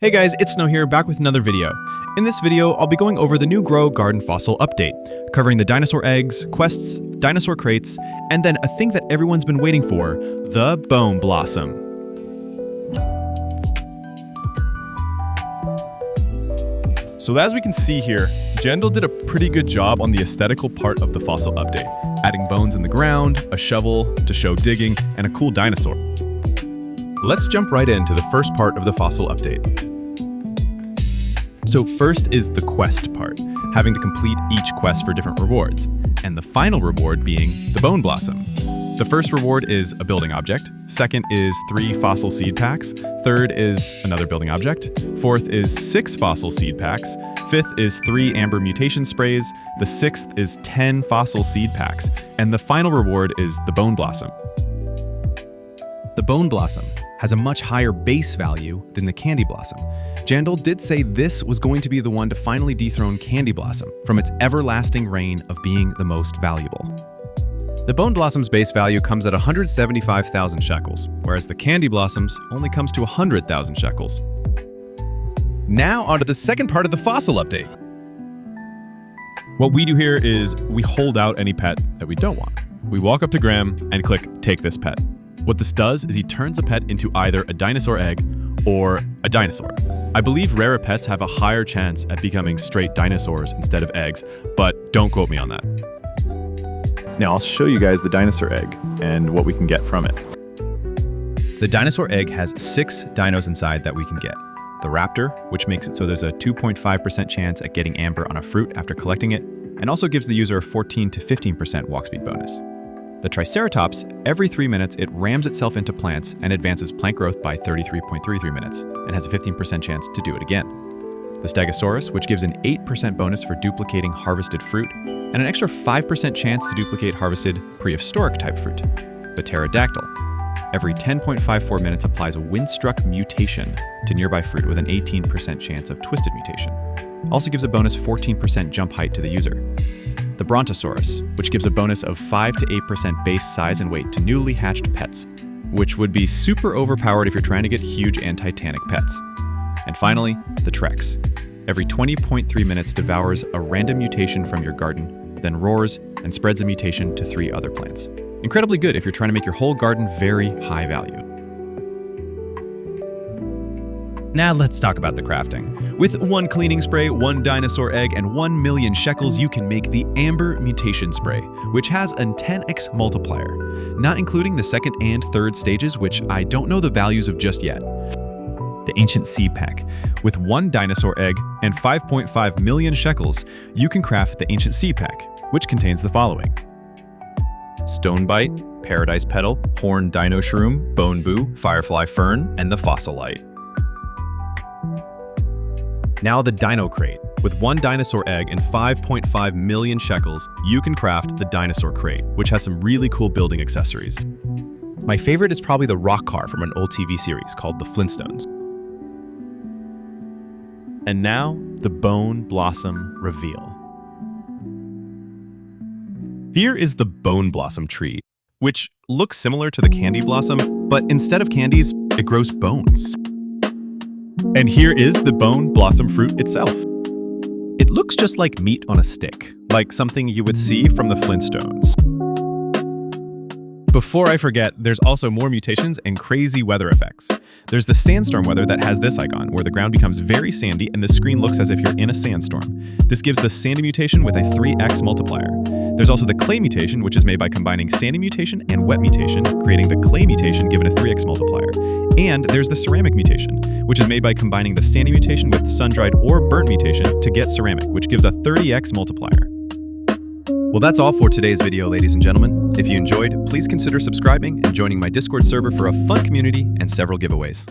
Hey guys, it's Snow here, back with another video. In this video, I'll be going over the new Grow Garden Fossil update, covering the dinosaur eggs, quests, dinosaur crates, and then a thing that everyone's been waiting for, the bone blossom. So as we can see here, Jandal did a pretty good job on the aesthetical part of the fossil update, adding bones in the ground, a shovel to show digging, and a cool dinosaur. Let's jump right into the first part of the fossil update. So first is the quest part, having to complete each quest for different rewards, and the final reward being the bone blossom. The first reward is a building object, second is 3 fossil seed packs, third is another building object, fourth is 6 fossil seed packs, fifth is 3 amber mutation sprays, the sixth is 10 fossil seed packs, and the final reward is the bone blossom. The bone blossom has a much higher base value than the candy blossom. Jandal did say this was going to be the one to finally dethrone candy blossom from its everlasting reign of being the most valuable. The bone blossom's base value comes at 175,000 shekels, whereas the candy blossoms only comes to 100,000 shekels. Now onto the second part of the fossil update. What we do here is we hold out any pet that we don't want. We walk up to Graham and click take this pet. What this does is he turns a pet into either a dinosaur egg or a dinosaur. I believe rarer pets have a higher chance at becoming straight dinosaurs instead of eggs, but don't quote me on that. Now I'll show you guys the dinosaur egg and what we can get from it. The dinosaur egg has 6 dinos inside that we can get. The raptor, which makes it so there's a 2.5% chance at getting amber on a fruit after collecting it, and also gives the user a 14 to 15% walk speed bonus. The Triceratops, every 3 minutes it rams itself into plants and advances plant growth by 33.33 minutes, and has a 15% chance to do it again. The Stegosaurus, which gives an 8% bonus for duplicating harvested fruit, and an extra 5% chance to duplicate harvested prehistoric type fruit. The Pterodactyl, every 10.54 minutes applies a wind-struck mutation to nearby fruit with an 18% chance of twisted mutation. Also gives a bonus 14% jump height to the user. The Brontosaurus, which gives a bonus of 5 to 8% base size and weight to newly hatched pets, which would be super overpowered if you're trying to get huge and titanic pets. And finally, the Trex. Every 20.3 minutes devours a random mutation from your garden, then roars and spreads a mutation to 3 other plants. Incredibly good if you're trying to make your whole garden very high value. Now let's talk about the crafting. With 1 cleaning spray, 1 dinosaur egg, and 1 million shekels, you can make the Amber Mutation Spray, which has a 10x multiplier, not including the second and third stages, which I don't know the values of just yet. The Ancient Seed Pack. With 1 dinosaur egg and 5.5 million shekels, you can craft the Ancient Seed Pack, which contains the following: Stonebite, Paradise Petal, Horn Dino Shroom, Bone Boo, Firefly Fern, and the Fossilite. Now the Dino Crate. With 1 dinosaur egg and 5.5 million shekels, you can craft the Dinosaur Crate, which has some really cool building accessories. My favorite is probably the rock car from an old TV series called The Flintstones. And now, the Bone Blossom reveal. Here is the Bone Blossom tree, which looks similar to the Candy Blossom, but instead of candies, it grows bones. And here is the bone blossom fruit itself. It looks just like meat on a stick, like something you would see from the Flintstones. Before I forget, there's also more mutations and crazy weather effects. There's the sandstorm weather that has this icon, where the ground becomes very sandy and the screen looks as if you're in a sandstorm. This gives the sandy mutation with a 3x multiplier. There's also the clay mutation, which is made by combining sandy mutation and wet mutation, creating the clay mutation given a 3x multiplier. And there's the ceramic mutation, which is made by combining the sandy mutation with sun-dried or burnt mutation to get ceramic, which gives a 30x multiplier. Well, that's all for today's video, ladies and gentlemen. If you enjoyed, please consider subscribing and joining my Discord server for a fun community and several giveaways.